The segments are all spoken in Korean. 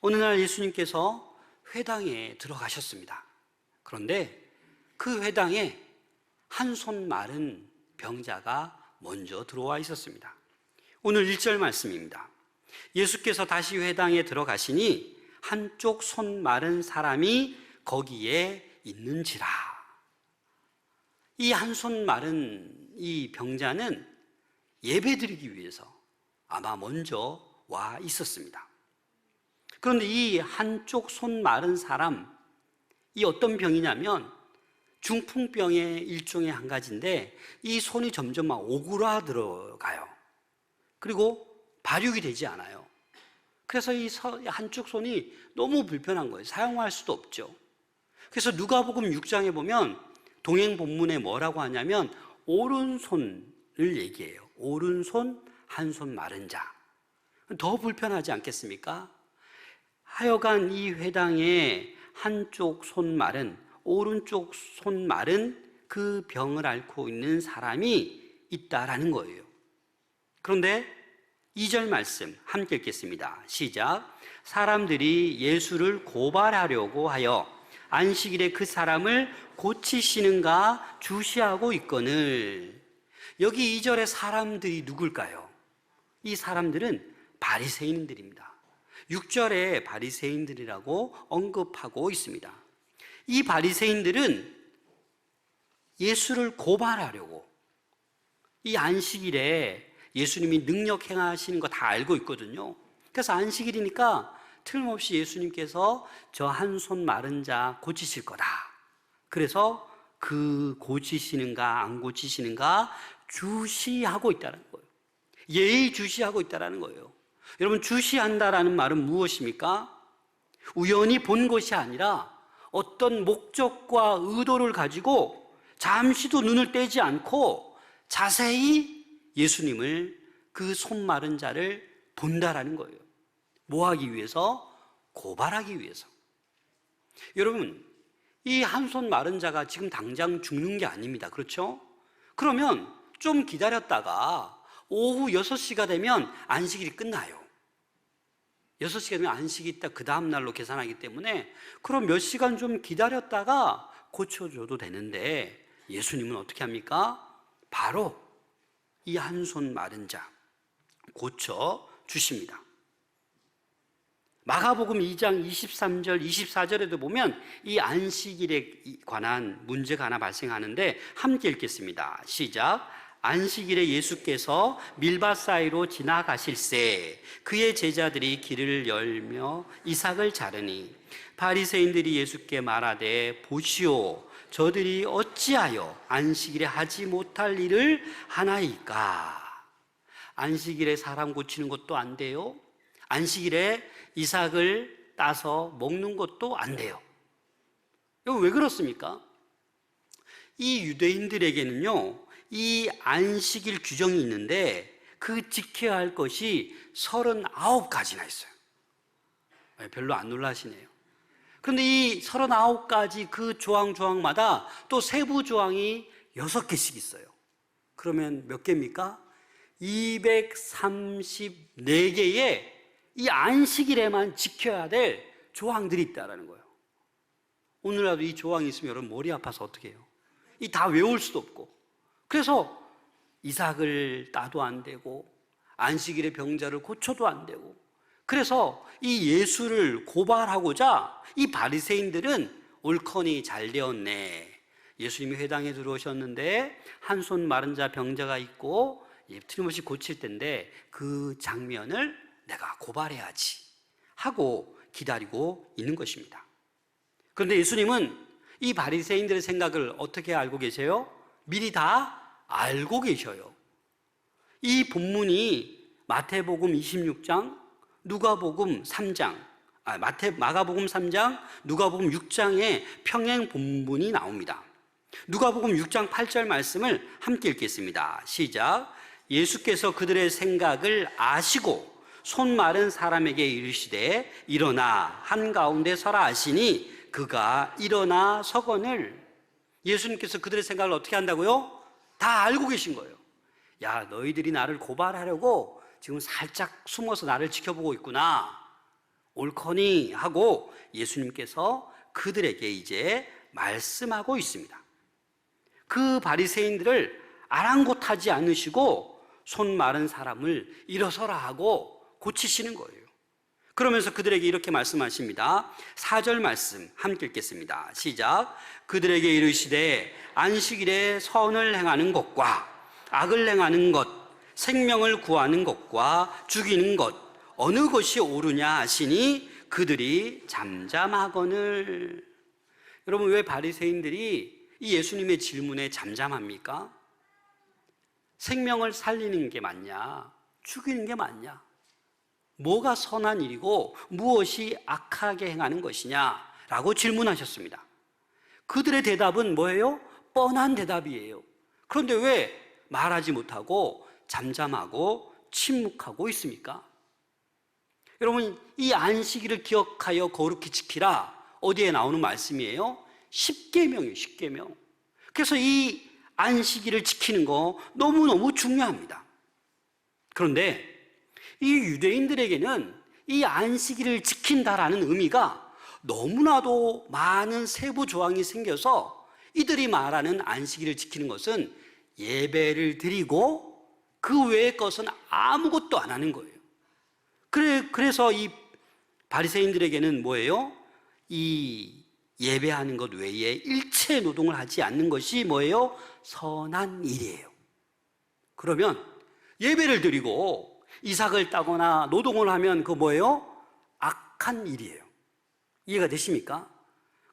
어느 날 예수님께서 회당에 들어가셨습니다. 그런데 그 회당에 한 손 마른 병자가 먼저 들어와 있었습니다. 오늘 1절 말씀입니다. 예수께서 다시 회당에 들어가시니 한쪽 손 마른 사람이 거기에 있는지라. 이 한 손 마른 이 병자는 예배드리기 위해서 아마 먼저 와 있었습니다. 그런데 이 한쪽 손 마른 사람, 이 어떤 병이냐면 중풍병의 일종의 한 가지인데 이 손이 점점 막 오그라들어가요. 그리고 발육이 되지 않아요. 그래서 이 한쪽 손이 너무 불편한 거예요. 사용할 수도 없죠. 그래서 누가복음 6장에 보면 동행 본문에 뭐라고 하냐면 오른손을 얘기해요. 오른손, 한 손 마른 자. 더 불편하지 않겠습니까? 하여간 이 회당에 한쪽 손 마른, 오른쪽 손 마른 그 병을 앓고 있는 사람이 있다라는 거예요. 그런데 2절 말씀 함께 읽겠습니다. 시작. 사람들이 예수를 고발하려고 하여 안식일에 그 사람을 고치시는가 주시하고 있거늘. 여기 2절의 사람들이 누굴까요? 이 사람들은 바리새인들입니다. 6절에 바리새인들이라고 언급하고 있습니다. 이 바리새인들은 예수를 고발하려고, 이 안식일에 예수님이 능력 행하시는 거 다 알고 있거든요. 그래서 안식일이니까 틀림없이 예수님께서 저 한 손 마른 자 고치실 거다. 그래서 그 고치시는가 안 고치시는가 주시하고 있다는 거예요. 예의주시하고 있다는 거예요. 여러분, 주시한다라는 말은 무엇입니까? 우연히 본 것이 아니라 어떤 목적과 의도를 가지고 잠시도 눈을 떼지 않고 자세히 예수님을, 그 손 마른 자를 본다라는 거예요. 뭐 하기 위해서? 고발하기 위해서. 여러분, 이 한 손 마른 자가 지금 당장 죽는 게 아닙니다. 그렇죠? 그러면 좀 기다렸다가 오후 6시가 되면 안식일이 끝나요. 6시가 되면 안식이 있다 그 다음 날로 계산하기 때문에 그럼 몇 시간 좀 기다렸다가 고쳐줘도 되는데 예수님은 어떻게 합니까? 바로 이 한 손 마른 자 고쳐주십니다. 마가복음 2장 23절 24절에도 보면 이 안식일에 관한 문제가 하나 발생하는데 함께 읽겠습니다. 시작. 안식일에 예수께서 밀밭 사이로 지나가실새 그의 제자들이 길을 열며 이삭을 자르니 바리새인들이 예수께 말하되 보시오 저들이 어찌하여 안식일에 하지 못할 일을 하나이까. 안식일에 사람 고치는 것도 안 돼요. 안식일에 이삭을 따서 먹는 것도 안 돼요. 이거 왜 그렇습니까? 이 유대인들에게는요 이 안식일 규정이 있는데 그 지켜야 할 것이 39가지나 있어요. 별로 안 놀라시네요. 그런데 이 39가지 그 조항마다 또 세부 조항이 6개씩 있어요. 그러면 몇 개입니까? 234개의 이 안식일에만 지켜야 될 조항들이 있다는 거예요. 오늘라도 이 조항이 있으면 여러분 머리 아파서 어떻게 해요? 이 다 외울 수도 없고. 그래서 이삭을 따도 안 되고 안식일에 병자를 고쳐도 안 되고, 그래서 이 예수를 고발하고자 이 바리새인들은 옳거니 잘 되었네. 예수님이 회당에 들어오셨는데 한 손 마른 자 병자가 있고 틀림없이 고칠 텐데 그 장면을 내가 고발해야지 하고 기다리고 있는 것입니다. 그런데 예수님은 이 바리새인들의 생각을 어떻게 알고 계세요? 미리 다 알고 계셔요. 이 본문이 마태복음 26장, 누가복음 3장, 마가복음 3장, 누가복음 6장에 평행 본문이 나옵니다. 누가복음 6장 8절 말씀을 함께 읽겠습니다. 시작. 예수께서 그들의 생각을 아시고 손 마른 사람에게 이르시되 일어나 한가운데 서라 하시니 그가 일어나 서거늘. 예수님께서 그들의 생각을 어떻게 한다고요? 다 알고 계신 거예요. 야, 너희들이 나를 고발하려고 지금 살짝 숨어서 나를 지켜보고 있구나. 옳거니 하고 예수님께서 그들에게 이제 말씀하고 있습니다. 그 바리새인들을 아랑곳하지 않으시고 손 마른 사람을 일어서라 하고 고치시는 거예요. 그러면서 그들에게 이렇게 말씀하십니다. 4절 말씀 함께 읽겠습니다. 시작. 그들에게 이르시되 안식일에 선을 행하는 것과 악을 행하는 것, 생명을 구하는 것과 죽이는 것 어느 것이 옳으냐 하시니 그들이 잠잠하거늘. 여러분, 왜 바리새인들이 이 예수님의 질문에 잠잠합니까? 생명을 살리는 게 맞냐? 죽이는 게 맞냐? 뭐가 선한 일이고 무엇이 악하게 행하는 것이냐? 라고 질문하셨습니다. 그들의 대답은 뭐예요? 뻔한 대답이에요. 그런데 왜 말하지 못하고 잠잠하고 침묵하고 있습니까? 여러분, 이 안식일을 기억하여 거룩히 지키라. 어디에 나오는 말씀이에요? 십계명이에요, 십계명. 그래서 이 안식일을 지키는 거 너무너무 중요합니다. 그런데 이 유대인들에게는 이 안식일을 지킨다라는 의미가 너무나도 많은 세부 조항이 생겨서 이들이 말하는 안식일을 지키는 것은 예배를 드리고 그 외의 것은 아무것도 안 하는 거예요. 그래서 이 바리새인들에게는 뭐예요? 이 예배하는 것 외에 일체 노동을 하지 않는 것이 뭐예요? 선한 일이에요. 그러면 예배를 드리고 이삭을 따거나 노동을 하면 그 뭐예요? 악한 일이에요. 이해가 되십니까?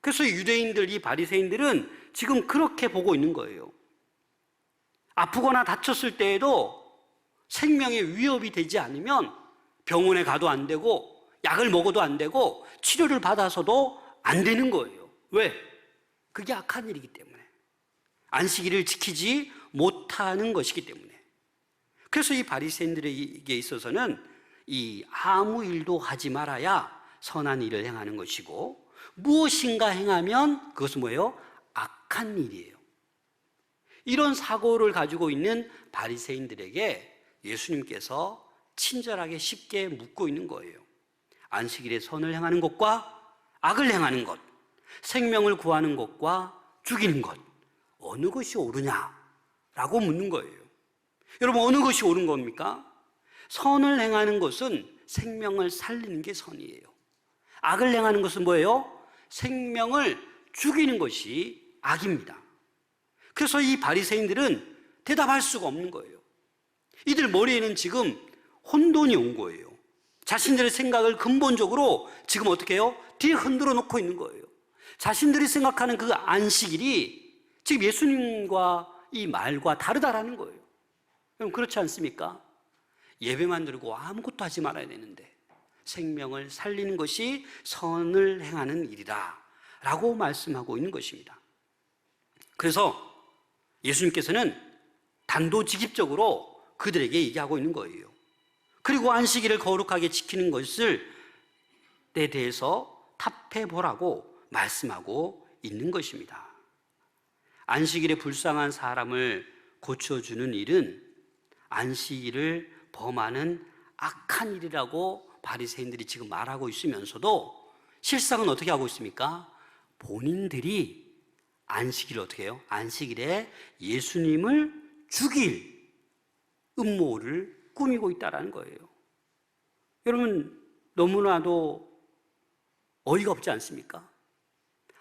그래서 유대인들, 이 바리새인들은 지금 그렇게 보고 있는 거예요. 아프거나 다쳤을 때에도 생명에 위협이 되지 않으면 병원에 가도 안 되고 약을 먹어도 안 되고 치료를 받아서도 안 되는 거예요. 왜? 그게 악한 일이기 때문에. 안식일을 지키지 못하는 것이기 때문에. 그래서 이 바리새인들에게 있어서는 이 아무 일도 하지 말아야 선한 일을 행하는 것이고 무엇인가 행하면 그것은 뭐예요? 악한 일이에요. 이런 사고를 가지고 있는 바리새인들에게 예수님께서 친절하게 쉽게 묻고 있는 거예요. 안식일에 선을 행하는 것과 악을 행하는 것, 생명을 구하는 것과 죽이는 것 어느 것이 옳으냐라고 묻는 거예요. 여러분, 어느 것이 옳은 겁니까? 선을 행하는 것은 생명을 살리는 게 선이에요. 악을 행하는 것은 뭐예요? 생명을 죽이는 것이 악입니다. 그래서 이 바리새인들은 대답할 수가 없는 거예요. 이들 머리에는 지금 혼돈이 온 거예요. 자신들의 생각을 근본적으로 지금 어떻게 해요? 뒤에 흔들어 놓고 있는 거예요. 자신들이 생각하는 그 안식일이 지금 예수님과 이 말과 다르다라는 거예요. 그럼 그렇지 않습니까? 예배만 드리고 아무것도 하지 말아야 되는데 생명을 살리는 것이 선을 행하는 일이다 라고 말씀하고 있는 것입니다. 그래서 예수님께서는 단도직입적으로 그들에게 얘기하고 있는 거예요. 그리고 안식일을 거룩하게 지키는 것을 에 대해서 탑해보라고 말씀하고 있는 것입니다. 안식일에 불쌍한 사람을 고쳐주는 일은 안식일을 범하는 악한 일이라고 바리새인들이 지금 말하고 있으면서도 실상은 어떻게 하고 있습니까? 본인들이 안식일을 어떻게 해요? 안식일에 예수님을 죽일 음모를 꾸미고 있다는 거예요. 여러분, 너무나도 어이가 없지 않습니까?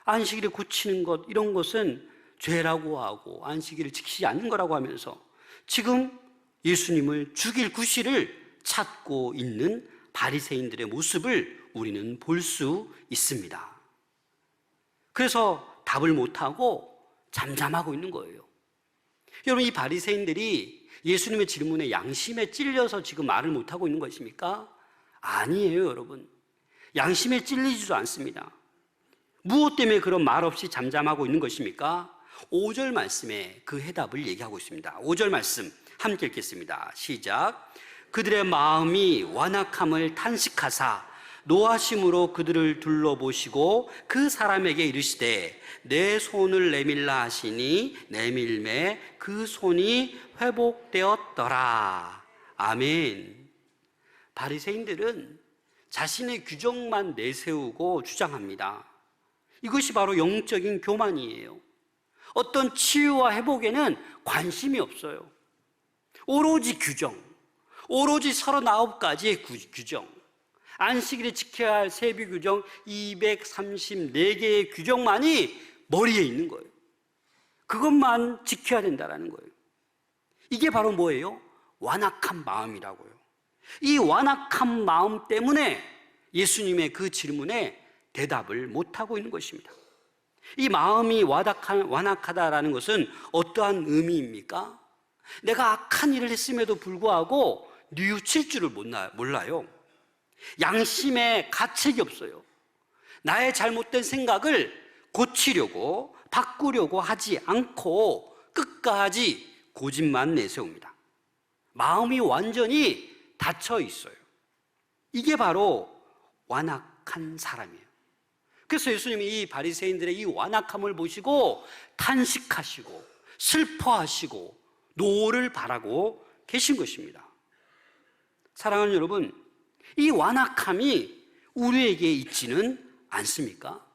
안식일에 고치는 것, 이런 것은 죄라고 하고 안식일을 지키지 않는 거라고 하면서 지금 예수님을 죽일 구실을 찾고 있는 바리새인들의 모습을 우리는 볼 수 있습니다. 그래서 답을 못하고 잠잠하고 있는 거예요. 여러분, 이 바리새인들이 예수님의 질문에 양심에 찔려서 지금 말을 못하고 있는 것입니까? 아니에요, 여러분. 양심에 찔리지도 않습니다. 무엇 때문에 그런 말 없이 잠잠하고 있는 것입니까? 5절 말씀에 그 해답을 얘기하고 있습니다. 5절 말씀 함께 읽겠습니다. 시작. 그들의 마음이 완악함을 탄식하사 노하심으로 그들을 둘러보시고 그 사람에게 이르시되 내 손을 내밀라 하시니 내밀매 그 손이 회복되었더라. 아멘. 바리새인들은 자신의 규정만 내세우고 주장합니다. 이것이 바로 영적인 교만이에요. 어떤 치유와 회복에는 관심이 없어요. 오로지 규정, 오로지 39가지의 규정, 안식일에 지켜야 할 세비 규정 234개의 규정만이 머리에 있는 거예요. 그것만 지켜야 된다는 거예요. 이게 바로 뭐예요? 완악한 마음이라고요. 이 완악한 마음 때문에 예수님의 그 질문에 대답을 못하고 있는 것입니다. 이 마음이 완악하다라는 것은 어떠한 의미입니까? 내가 악한 일을 했음에도 불구하고 뉘우칠 줄을 몰라요. 양심에 가책이 없어요. 나의 잘못된 생각을 고치려고 바꾸려고 하지 않고 끝까지 고집만 내세웁니다. 마음이 완전히 닫혀 있어요. 이게 바로 완악한 사람이에요. 그래서 예수님이 이 바리새인들의 이 완악함을 보시고 탄식하시고 슬퍼하시고 노를 바라고 계신 것입니다. 사랑하는 여러분, 이 완악함이 우리에게 있지는 않습니까?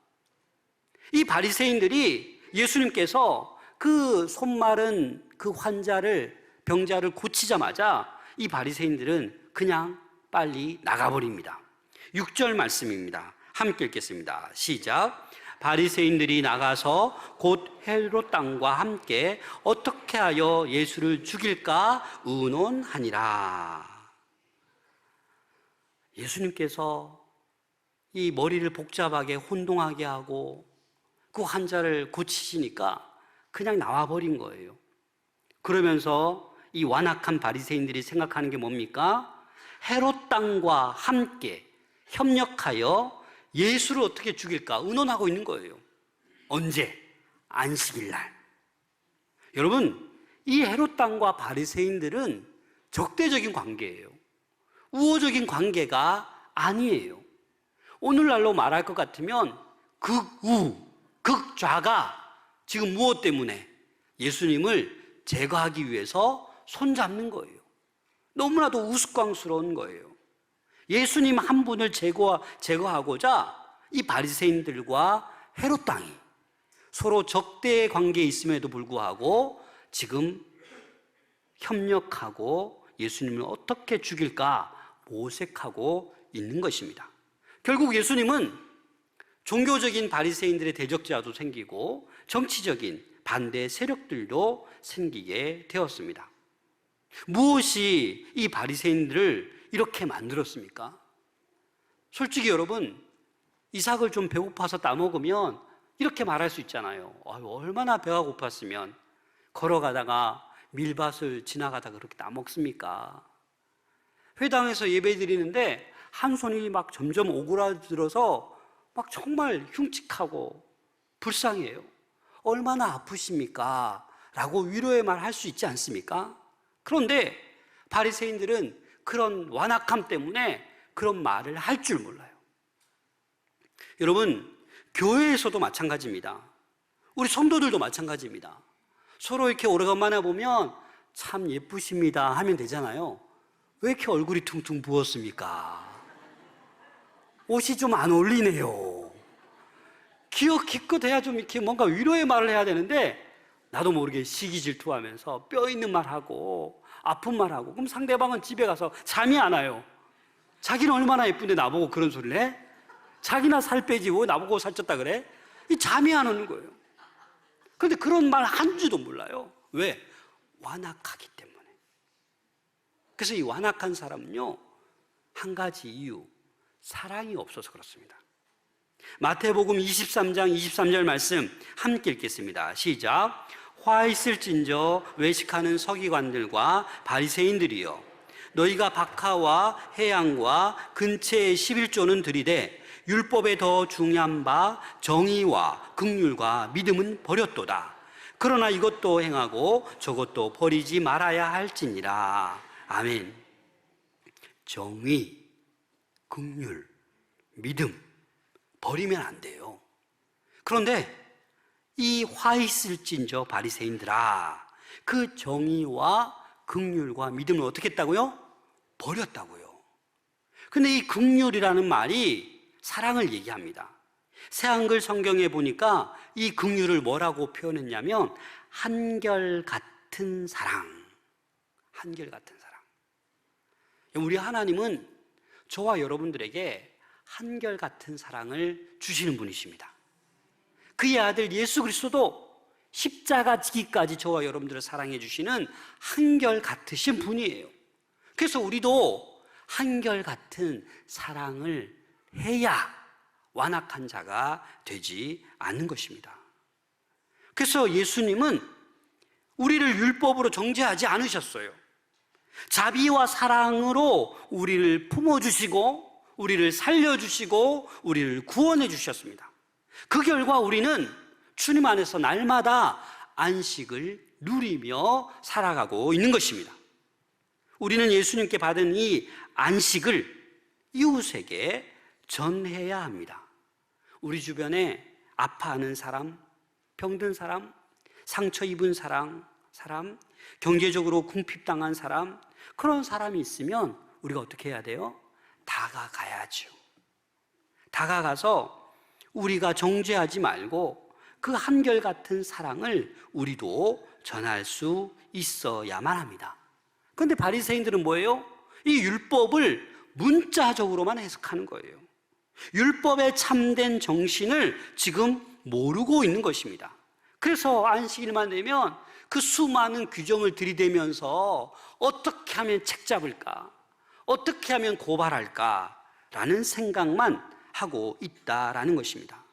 이 바리새인들이 예수님께서 그 손마른 그 병자를 고치자마자 이 바리새인들은 그냥 빨리 나가버립니다. 6절 말씀입니다. 함께 읽겠습니다. 시작. 바리새인들이 나가서 곧 헤롯 땅과 함께 어떻게 하여 예수를 죽일까 의논하니라. 예수님께서 이 머리를 복잡하게 혼동하게 하고 그 환자를 고치시니까 그냥 나와버린 거예요. 그러면서 이 완악한 바리새인들이 생각하는 게 뭡니까? 헤롯 땅과 함께 협력하여 예수를 어떻게 죽일까 의논하고 있는 거예요. 언제? 안식일 날. 여러분, 이 헤롯 땅과 바리새인들은 적대적인 관계예요. 우호적인 관계가 아니에요. 오늘날로 말할 것 같으면 극우, 극좌가 지금 무엇 때문에 예수님을 제거하기 위해서 손잡는 거예요. 너무나도 우스꽝스러운 거예요. 예수님 한 분을 제거하고자 이 바리새인들과 헤롯 땅이 서로 적대의 관계에 있음에도 불구하고 지금 협력하고 예수님을 어떻게 죽일까 모색하고 있는 것입니다. 결국 예수님은 종교적인 바리새인들의 대적자도 생기고 정치적인 반대 세력들도 생기게 되었습니다. 무엇이 이 바리새인들을 이렇게 만들었습니까? 솔직히 여러분, 이삭을 좀 배고파서 따먹으면 이렇게 말할 수 있잖아요. 얼마나 배가 고팠으면 걸어가다가 밀밭을 지나가다가 그렇게 따먹습니까? 회당에서 예배 드리는데 한 손이 막 점점 오그라들어서 막 정말 흉측하고 불쌍해요. 얼마나 아프십니까? 라고 위로의 말 할 수 있지 않습니까? 그런데 바리새인들은 그런 완악함 때문에 그런 말을 할 줄 몰라요. 여러분, 교회에서도 마찬가지입니다. 우리 성도들도 마찬가지입니다. 서로 이렇게 오래간만에 보면 참 예쁘십니다 하면 되잖아요. 왜 이렇게 얼굴이 퉁퉁 부었습니까? 옷이 좀 안 어울리네요. 기껏 해야 좀 이렇게 뭔가 위로의 말을 해야 되는데 나도 모르게 시기 질투하면서 뼈 있는 말하고 아픈 말하고, 그럼 상대방은 집에 가서 잠이 안 와요. 자기는 얼마나 예쁜데 나보고 그런 소리를 해? 자기나 살 빼지 왜 나보고 살쪘다 그래? 이 잠이 안 오는 거예요. 그런데 그런 말 한 줄도 몰라요. 왜? 완악하기 때문에. 그래서 이 완악한 사람은요, 한 가지 이유, 사랑이 없어서 그렇습니다. 마태복음 23장 23절 말씀 함께 읽겠습니다. 시작. 화 있을진저 외식하는 서기관들과 바리새인들이여, 너희가 박하와 해양과 근처의 11조는 들이되 율법에 더 중요한 바 정의와 긍휼과 믿음은 버렸도다. 그러나 이것도 행하고 저것도 버리지 말아야 할지니라. 아멘. 정의, 긍휼, 믿음 버리면 안 돼요. 그런데 이 화 있을진저 바리새인들아, 그 정의와 긍휼과 믿음을 어떻게 했다고요? 버렸다고요. 근데 이 긍휼이라는 말이 사랑을 얘기합니다. 새한글 성경에 보니까 이 긍휼을 뭐라고 표현했냐면 한결같은 사랑. 한결같은 사랑. 우리 하나님은 저와 여러분들에게 한결같은 사랑을 주시는 분이십니다. 그의 아들 예수 그리스도도 십자가 지기까지 저와 여러분들을 사랑해 주시는 한결같으신 분이에요. 그래서 우리도 한결같은 사랑을 해야 완악한 자가 되지 않는 것입니다. 그래서 예수님은 우리를 율법으로 정죄하지 않으셨어요. 자비와 사랑으로 우리를 품어주시고 우리를 살려주시고 우리를 구원해 주셨습니다. 그 결과 우리는 주님 안에서 날마다 안식을 누리며 살아가고 있는 것입니다. 우리는 예수님께 받은 이 안식을 이웃에게 전해야 합니다. 우리 주변에 아파하는 사람, 병든 사람, 상처 입은 사람, 경제적으로 궁핍당한 사람, 그런 사람이 있으면 우리가 어떻게 해야 돼요? 다가가야죠. 다가가서 우리가 정죄하지 말고 그 한결같은 사랑을 우리도 전할 수 있어야만 합니다. 그런데 바리새인들은 뭐예요? 이 율법을 문자적으로만 해석하는 거예요. 율법의 참된 정신을 지금 모르고 있는 것입니다. 그래서 안식일만 되면 그 수많은 규정을 들이대면서 어떻게 하면 책 잡을까? 어떻게 하면 고발할까? 라는 생각만 하고 있다라는 것입니다.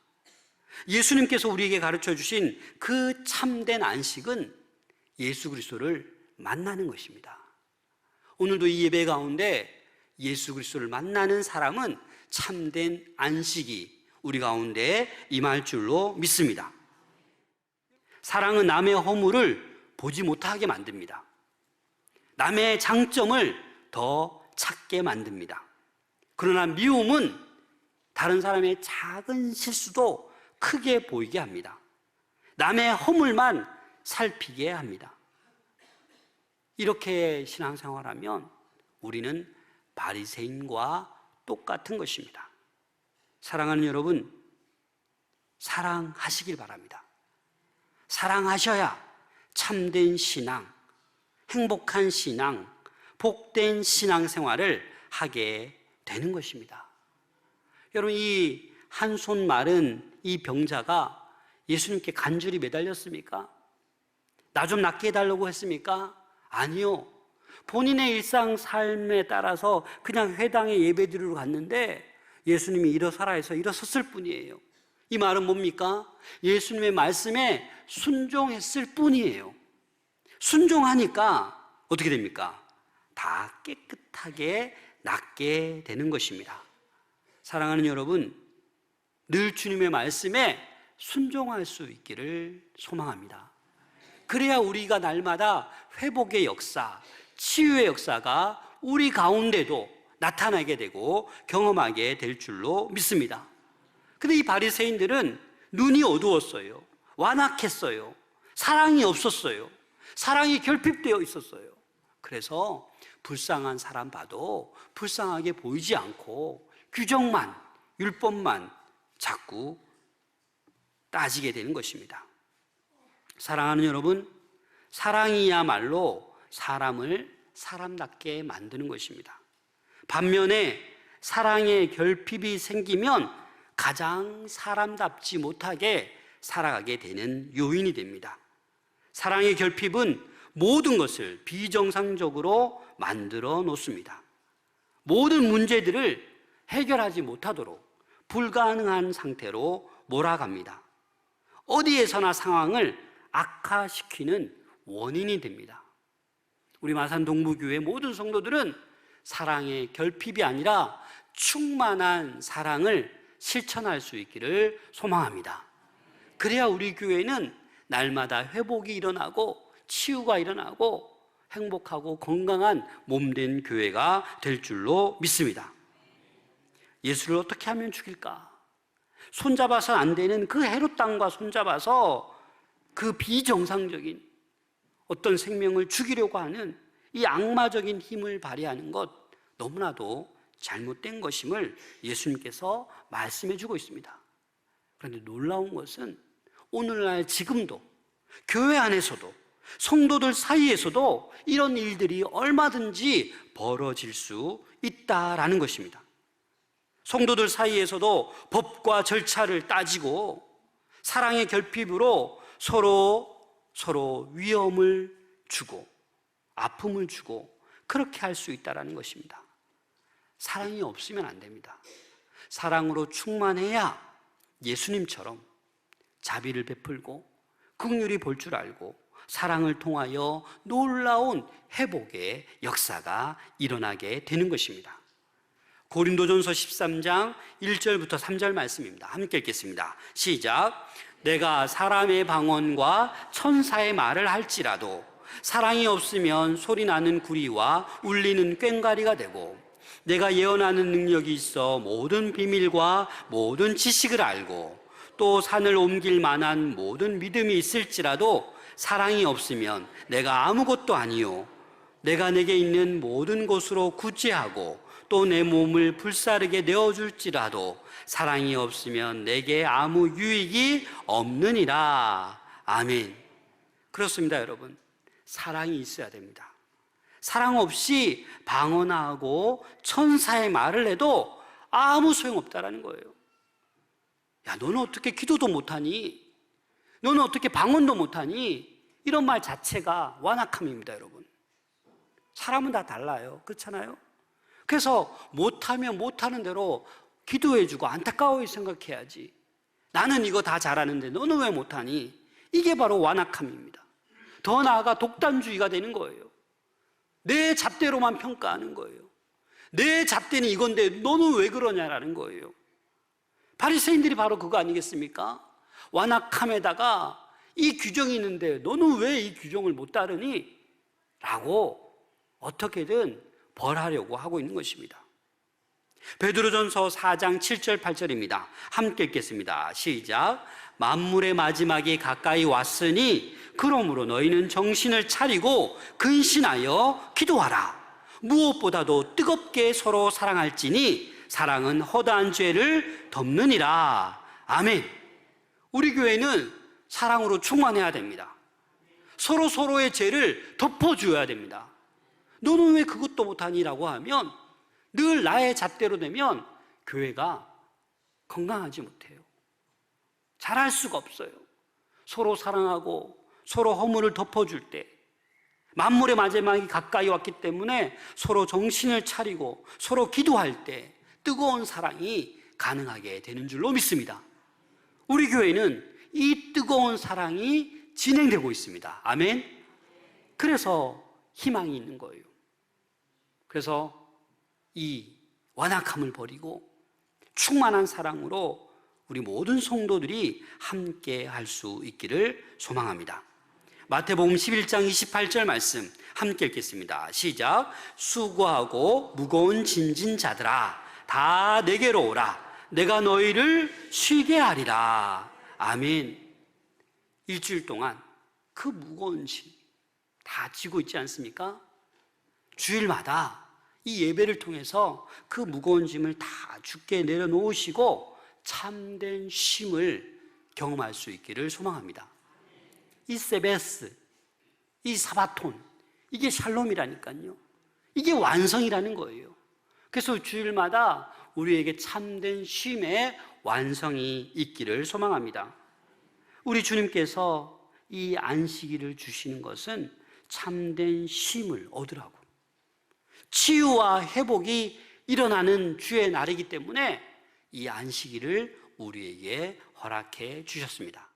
예수님께서 우리에게 가르쳐 주신 그 참된 안식은 예수 그리스도를 만나는 것입니다. 오늘도 이 예배 가운데 예수 그리스도를 만나는 사람은 참된 안식이 우리 가운데 임할 줄로 믿습니다. 사랑은 남의 허물을 보지 못하게 만듭니다. 남의 장점을 더 찾게 만듭니다. 그러나 미움은 다른 사람의 작은 실수도 크게 보이게 합니다. 남의 허물만 살피게 합니다. 이렇게 신앙생활하면 우리는 바리새인과 똑같은 것입니다. 사랑하는 여러분, 사랑하시길 바랍니다. 사랑하셔야 참된 신앙, 행복한 신앙, 복된 신앙생활을 하게 되는 것입니다. 여러분, 이 한 손 마른 이 병자가 예수님께 간절히 매달렸습니까? 나 좀 낫게 해달라고 했습니까? 아니요. 본인의 일상 삶에 따라서 그냥 회당에 예배드리러 갔는데 예수님이 일어서라 해서 일어섰을 뿐이에요. 이 말은 뭡니까? 예수님의 말씀에 순종했을 뿐이에요. 순종하니까 어떻게 됩니까? 다 깨끗하게 낫게 되는 것입니다. 사랑하는 여러분, 늘 주님의 말씀에 순종할 수 있기를 소망합니다. 그래야 우리가 날마다 회복의 역사, 치유의 역사가 우리 가운데도 나타나게 되고 경험하게 될 줄로 믿습니다. 근데 이 바리새인들은 눈이 어두웠어요. 완악했어요. 사랑이 없었어요. 사랑이 결핍되어 있었어요. 그래서 불쌍한 사람 봐도 불쌍하게 보이지 않고 규정만, 율법만 자꾸 따지게 되는 것입니다. 사랑하는 여러분, 사랑이야말로 사람을 사람답게 만드는 것입니다. 반면에 사랑의 결핍이 생기면 가장 사람답지 못하게 살아가게 되는 요인이 됩니다. 사랑의 결핍은 모든 것을 비정상적으로 만들어 놓습니다. 모든 문제들을 해결하지 못하도록 불가능한 상태로 몰아갑니다. 어디에서나 상황을 악화시키는 원인이 됩니다. 우리 마산 동부교회 모든 성도들은 사랑의 결핍이 아니라 충만한 사랑을 실천할 수 있기를 소망합니다. 그래야 우리 교회는 날마다 회복이 일어나고 치유가 일어나고 행복하고 건강한 몸된 교회가 될 줄로 믿습니다. 예수를 어떻게 하면 죽일까? 손잡아서 안 되는 그 헤롯 땅과 손잡아서 그 비정상적인 어떤 생명을 죽이려고 하는 이 악마적인 힘을 발휘하는 것 너무나도 잘못된 것임을 예수님께서 말씀해 주고 있습니다. 그런데 놀라운 것은 오늘날 지금도 교회 안에서도 성도들 사이에서도 이런 일들이 얼마든지 벌어질 수 있다라는 것입니다. 성도들 사이에서도 법과 절차를 따지고 사랑의 결핍으로 서로 위험을 주고 아픔을 주고 그렇게 할 수 있다는 것입니다. 사랑이 없으면 안 됩니다. 사랑으로 충만해야 예수님처럼 자비를 베풀고 긍휼히 볼 줄 알고 사랑을 통하여 놀라운 회복의 역사가 일어나게 되는 것입니다. 고린도전서 13장 1절부터 3절 말씀입니다. 함께 읽겠습니다. 시작. 내가 사람의 방언과 천사의 말을 할지라도 사랑이 없으면 소리나는 구리와 울리는 꽹과리가 되고, 내가 예언하는 능력이 있어 모든 비밀과 모든 지식을 알고 또 산을 옮길 만한 모든 믿음이 있을지라도 사랑이 없으면 내가 아무것도 아니요, 내가 내게 있는 모든 것으로 구제하고 또 내 몸을 불사르게 내어줄지라도 사랑이 없으면 내게 아무 유익이 없느니라. 아멘. 그렇습니다, 여러분. 사랑이 있어야 됩니다. 사랑 없이 방언하고 천사의 말을 해도 아무 소용없다라는 거예요. 야, 너는 어떻게 기도도 못하니? 너는 어떻게 방언도 못하니? 이런 말 자체가 완악함입니다, 여러분. 사람은 다 달라요. 그렇잖아요? 그래서 못하면 못하는 대로 기도해주고 안타까워해 생각해야지. 나는 이거 다 잘하는데 너는 왜 못하니? 이게 바로 완악함입니다. 더 나아가 독단주의가 되는 거예요. 내 잣대로만 평가하는 거예요. 내 잣대는 이건데 너는 왜 그러냐라는 거예요. 바리새인들이 바로 그거 아니겠습니까? 완악함에다가 이 규정이 있는데 너는 왜 이 규정을 못 따르니? 라고 어떻게든 벌하려고 하고 있는 것입니다. 베드로전서 4장 7절 8절입니다. 함께 읽겠습니다. 시작. 만물의 마지막이 가까이 왔으니 그러므로 너희는 정신을 차리고 근신하여 기도하라. 무엇보다도 뜨겁게 서로 사랑할지니 사랑은 허다한 죄를 덮느니라. 아멘. 우리 교회는 사랑으로 충만해야 됩니다. 서로의 죄를 덮어줘야 됩니다. 너는 왜 그것도 못하니? 라고 하면 늘 나의 잣대로 되면 교회가 건강하지 못해요. 잘할 수가 없어요. 서로 사랑하고 서로 허물을 덮어줄 때, 만물의 마지막이 가까이 왔기 때문에 서로 정신을 차리고 서로 기도할 때 뜨거운 사랑이 가능하게 되는 줄로 믿습니다. 우리 교회는 이 뜨거운 사랑이 진행되고 있습니다. 아멘. 그래서 희망이 있는 거예요. 그래서 이 완악함을 버리고 충만한 사랑으로 우리 모든 성도들이 함께 할 수 있기를 소망합니다. 마태복음 11장 28절 말씀 함께 읽겠습니다. 시작. 수고하고 무거운 짐진 자들아 다 내게로 오라. 내가 너희를 쉬게 하리라. 아멘. 일주일 동안 그 무거운 짐 다 지고 있지 않습니까? 주일마다 이 예배를 통해서 그 무거운 짐을 다 주께 내려놓으시고 참된 쉼을 경험할 수 있기를 소망합니다. 이 세베스, 이 사바톤, 이게 샬롬이라니까요. 이게 완성이라는 거예요. 그래서 주일마다 우리에게 참된 쉼의 완성이 있기를 소망합니다. 우리 주님께서 이 안식일을 주시는 것은 참된 쉼을 얻으라고, 치유와 회복이 일어나는 주의 날이기 때문에 이 안식일을 우리에게 허락해 주셨습니다.